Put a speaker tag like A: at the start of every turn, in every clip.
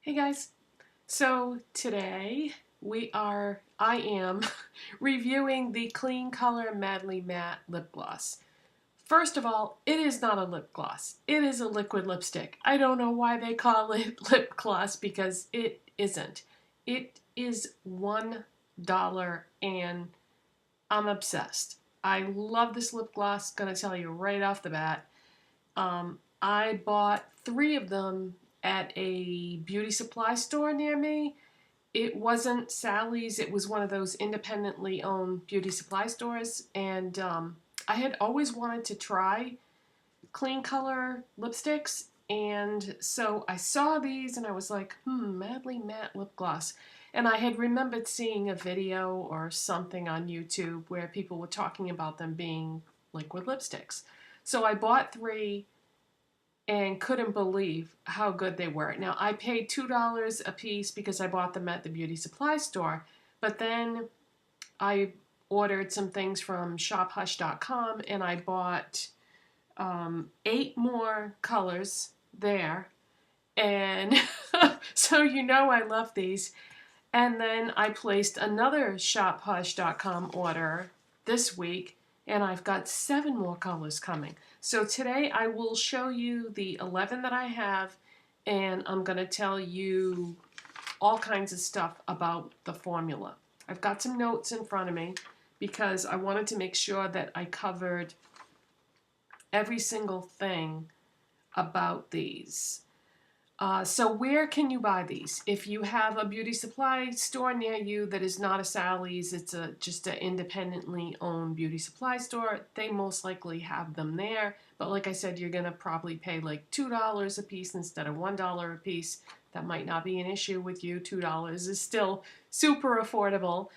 A: Hey guys, so today I am reviewing the Kleancolor Madly Matte Lip Gloss. First of all, it is not a lip gloss. It is a liquid lipstick. I don't know why they call it lip gloss because it isn't. It is $1 and I'm obsessed. I love this lip gloss, gonna tell you right off the bat. I bought 3 of them at a beauty supply store near me. It wasn't Sally's, it was one of those independently owned beauty supply stores, and I had always wanted to try Kleancolor lipsticks, and so I saw these and I was like, Madly Matte Lip Gloss. And I had remembered seeing a video or something on YouTube where people were talking about them being liquid lipsticks. So I bought 3 and couldn't believe how good they were. Now, I paid $2 a piece because I bought them at the beauty supply store, but then I ordered some things from shophush.com and I bought 8 more colors there. And so you know I love these. And then I placed another shophush.com order this week, and I've got 7 more colors coming. So today I will show you the 11 that I have, and I'm going to tell you all kinds of stuff about the formula. I've got some notes in front of me because I wanted to make sure that I covered every single thing about these. So where can you buy these? If you have a beauty supply store near you that is not a Sally's, it's just an independently owned beauty supply store, they most likely have them there. But like I said, you're going to probably pay like $2 a piece instead of $1 a piece. That might not be an issue with you. $2 is still super affordable.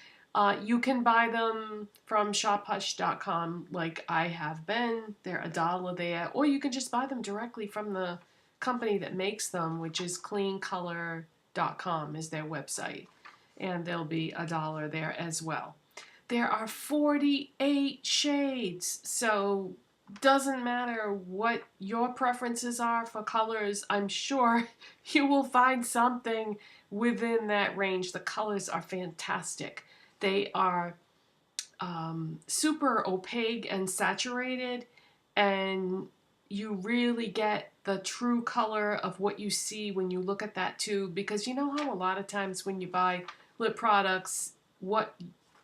A: You can buy them from shophush.com like I have been. They're $1 there. Or you can just buy them directly from the company that makes them, which is Kleancolor.com is their website, and there'll be $1 there as well. There are 48 shades, so doesn't matter what your preferences are for colors, I'm sure you will find something within that range. The colors are fantastic. They are super opaque and saturated, and you really get the true color of what you see when you look at that tube, because you know how a lot of times when you buy lip products, what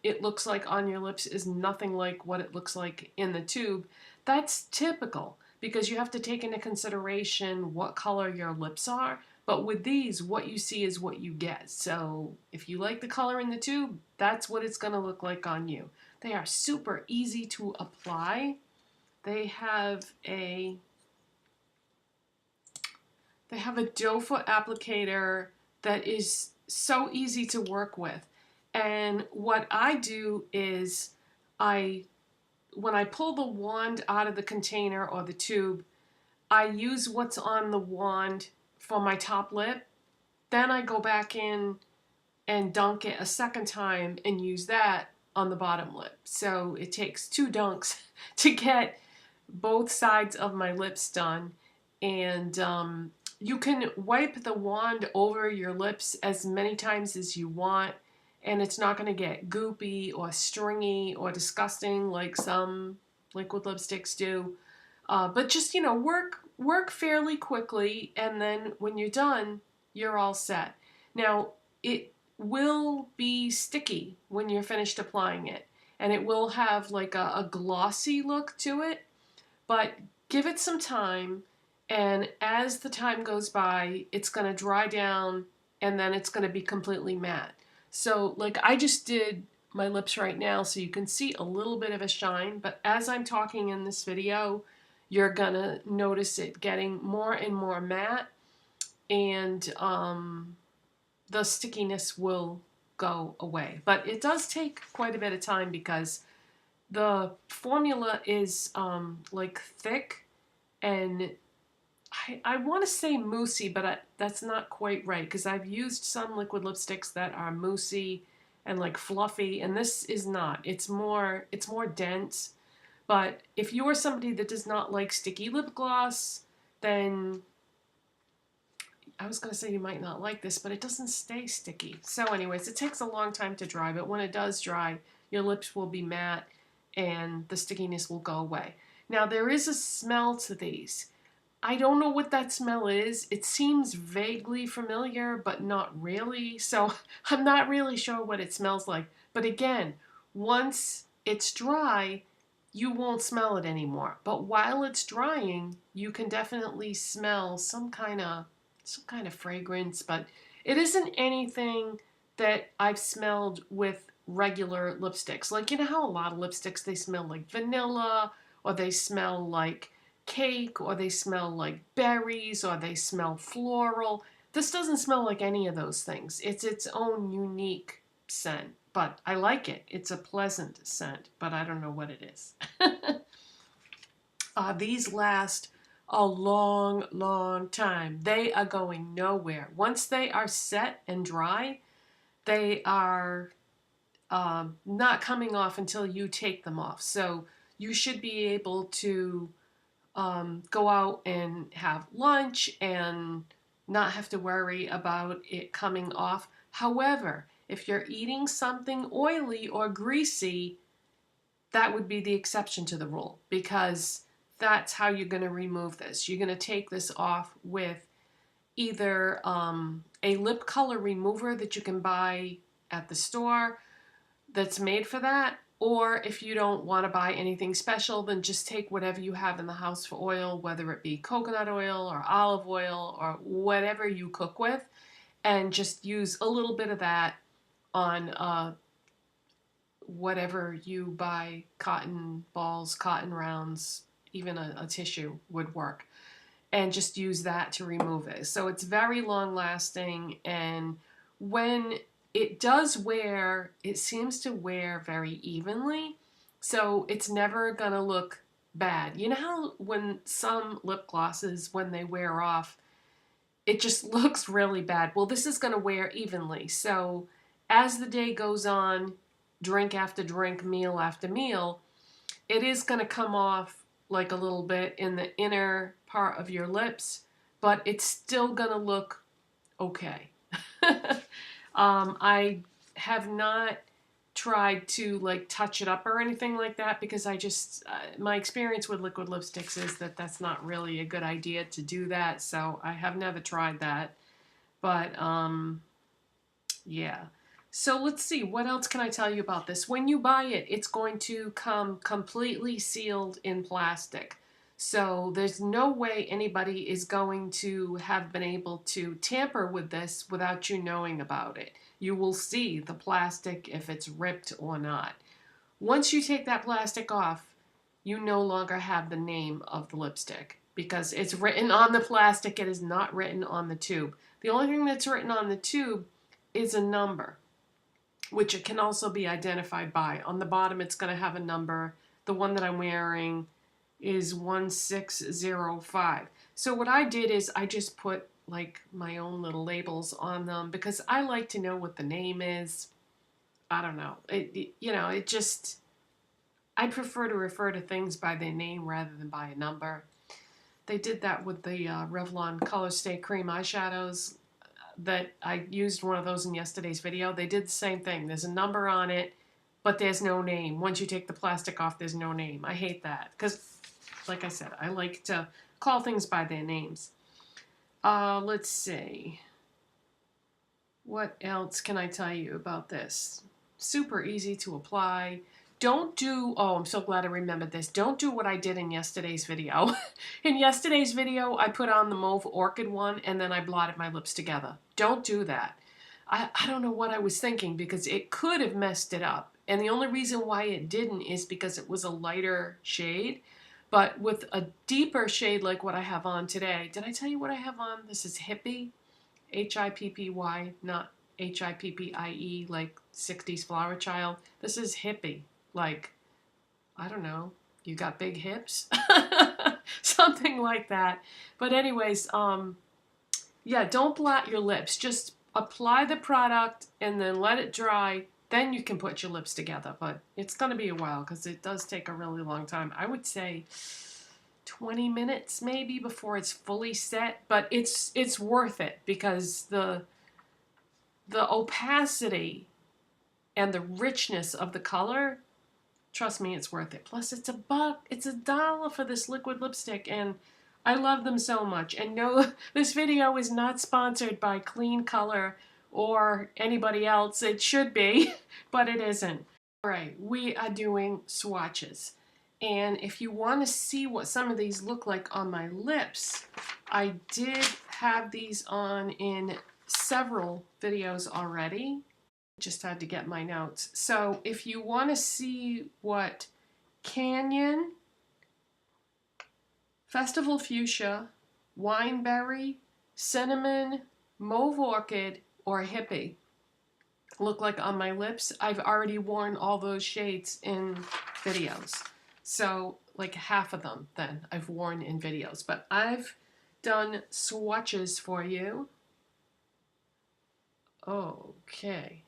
A: it looks like on your lips is nothing like what it looks like in the tube. That's typical because you have to take into consideration what color your lips are. But with these, what you see is what you get. So if you like the color in the tube, that's what it's going to look like on you. They are super easy to apply. They have a doe foot applicator that is so easy to work with. And what I do is when I pull the wand out of the container or the tube, I use what's on the wand for my top lip. Then I go back in and dunk it a second time and use that on the bottom lip. So it takes 2 dunks to get both sides of my lips done. And you can wipe the wand over your lips as many times as you want, and it's not going to get goopy or stringy or disgusting like some liquid lipsticks do. But just, you know, work fairly quickly, and then when you're done, you're all set. Now, it will be sticky when you're finished applying it, and it will have like a glossy look to it, but give it some time, and as the time goes by, it's going to dry down, and then it's going to be completely matte. So, like, I just did my lips right now, so you can see a little bit of a shine, but as I'm talking in this video, you're going to notice it getting more and more matte, and the stickiness will go away. But it does take quite a bit of time because the formula is like thick, and I want to say moussey, but that's not quite right because I've used some liquid lipsticks that are moussey and like fluffy, and this is not. It's more dense. But if you are somebody that does not like sticky lip gloss, then I was going to say you might not like this, but it doesn't stay sticky. So anyways, it takes a long time to dry, but when it does dry, your lips will be matte and the stickiness will go away. Now there is a smell to these. I don't know what that smell is. It seems vaguely familiar, but not really. So I'm not really sure what it smells like. But again, once it's dry, you won't smell it anymore. But while it's drying, you can definitely smell some kind of fragrance, but it isn't anything that I've smelled with regular lipsticks. Like, you know how a lot of lipsticks, they smell like vanilla, or they smell like cake, or they smell like berries, or they smell floral. This doesn't smell like any of those things. It's its own unique scent, but I like it. It's a pleasant scent, but I don't know what it is. These last a long, long time. They are going nowhere. Once they are set and dry, they are not coming off until you take them off. So you should be able to go out and have lunch and not have to worry about it coming off. However, if you're eating something oily or greasy, that would be the exception to the rule, because that's how you're going to remove this. You're going to take this off with either a lip color remover that you can buy at the store that's made for that, or if you don't want to buy anything special, then just take whatever you have in the house for oil, whether it be coconut oil or olive oil or whatever you cook with, and just use a little bit of that on whatever you buy, cotton balls, cotton rounds, even a tissue would work, and just use that to remove it. So it's very long lasting, and when it does wear, it seems to wear very evenly, so it's never gonna look bad. You know how when some lip glosses, when they wear off, it just looks really bad? Well, this is gonna wear evenly, so as the day goes on, drink after drink, meal after meal, it is gonna come off like a little bit in the inner part of your lips, but it's still gonna look okay. I have not tried to like touch it up or anything like that, because I just, my experience with liquid lipsticks is that that's not really a good idea to do that, so I have never tried that. But yeah. So let's see, what else can I tell you about this? When you buy it, it's going to come completely sealed in plastic. So there's no way anybody is going to have been able to tamper with this without you knowing about it. You will see the plastic if it's ripped or not. Once you take that plastic off, you no longer have the name of the lipstick, because it's written on the plastic. It is not written on the tube. The only thing that's written on the tube is a number, which it can also be identified by. On the bottom, it's going to have a number. The one that I'm wearing is 1605. So what I did is I just put like my own little labels on them, because I like to know what the name is. I don't know. It just, I prefer to refer to things by their name rather than by a number. They did that with the Revlon Colorstay Creme eyeshadows. That I used one of those in yesterday's video. They did the same thing. There's a number on it, but there's no name. Once you take the plastic off, there's no name. I hate that, because, like I said, I like to call things by their names. Let's see. What else can I tell you about this? Super easy to apply. Don't do, oh, I'm so glad I remembered this. Don't do what I did in yesterday's video. In yesterday's video, I put on the Mauve Orchid one, and then I blotted my lips together. Don't do that. I don't know what I was thinking, because it could have messed it up. And the only reason why it didn't is because it was a lighter shade. But with a deeper shade like what I have on today, did I tell you what I have on? This is Hippy, Hippy, not Hippie, like 60s flower child. This is Hippy. Like, I don't know, you got big hips? Something like that. But anyways, yeah, don't blot your lips. Just apply the product and then let it dry. Then you can put your lips together. But it's going to be a while, because it does take a really long time. I would say 20 minutes maybe before it's fully set, but it's worth it because the opacity and the richness of the color, trust me, it's worth it. Plus it's $1 for this liquid lipstick, and I love them so much. And no, this video is not sponsored by Kleancolor or anybody else. It should be, but it isn't. All right, we are doing swatches. And if you want to see what some of these look like on my lips, I did have these on in several videos already. Just had to get my notes. So if you want to see what Canyon, Festival Fuchsia, Wineberry, Cinnamon, Mauve Orchid, or Hippy look like on my lips, I've already worn all those shades in videos. So like half of them then I've worn in videos. But I've done swatches for you. Okay.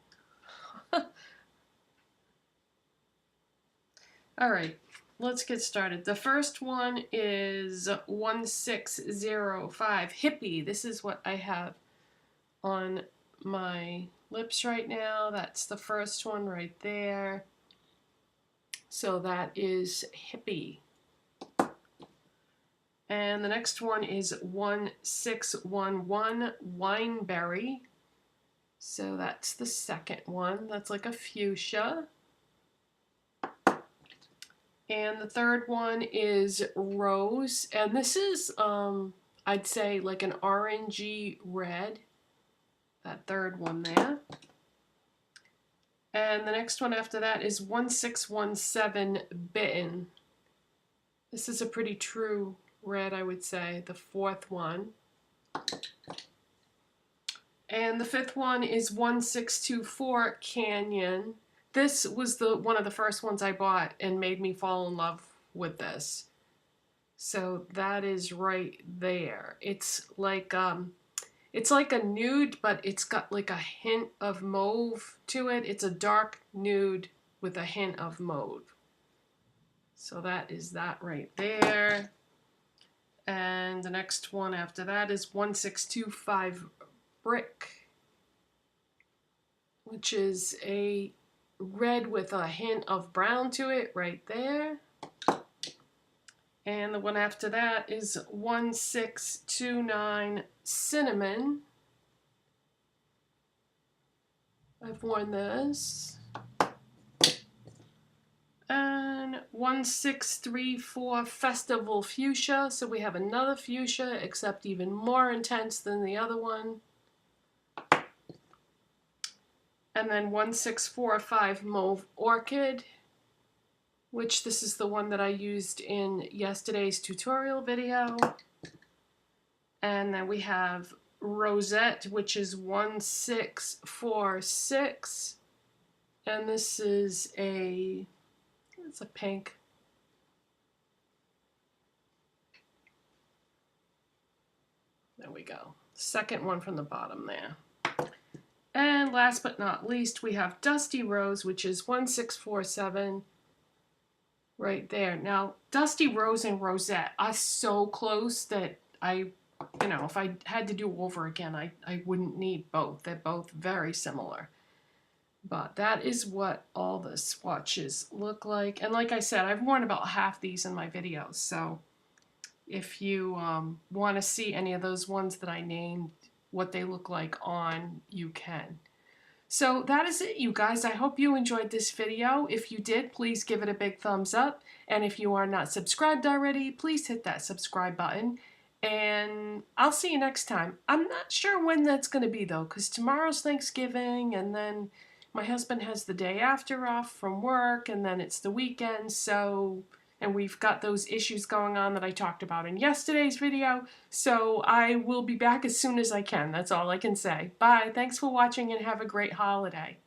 A: All right, let's get started. The first one is 1605 Hippy. This is what I have on my lips right now. That's the first one right there. So that is Hippy. And the next one is 1611 Wineberry. So that's the second one. That's like a fuchsia. And the third one is Rose. And this is, I'd say, like an orangey red. That third one there. And the next one after that is 1617 Bitten. This is a pretty true red, I would say, the fourth one. And the fifth one is 1624 Canyon. This was one of the first ones I bought and made me fall in love with this. So that is right there. It's like a nude, but it's got like a hint of mauve to it. It's a dark nude with a hint of mauve. So that is that right there. And the next one after that is 1625 Brick, which is a red with a hint of brown to it right there. And the one after that is 1629 Cinnamon. I've worn this. And 1634 Festival Fuchsia. So we have another fuchsia, except even more intense than the other one. And then 1645 Mauve Orchid, which this is the one that I used in yesterday's tutorial video. And then we have Rosette, which is 1646. And this is it's a pink. There we go. Second one from the bottom there. And last but not least, we have Dusty Rose, which is 1647 right there. Now, Dusty Rose and Rosette are so close that if I had to do over again, I wouldn't need both. They're both very similar. But that is what all the swatches look like. And like I said, I've worn about half these in my videos. So if you want to see any of those ones that I named, what they look like on, you can. So that is it, you guys. I hope you enjoyed this video. If you did, please give it a big thumbs up. And if you are not subscribed already, please hit that subscribe button. And I'll see you next time. I'm not sure when that's going to be, though, because tomorrow's Thanksgiving, and then my husband has the day after off from work, and then it's the weekend, and we've got those issues going on that I talked about in yesterday's video, so I will be back as soon as I can. That's all I can say. Bye. Thanks for watching, and have a great holiday.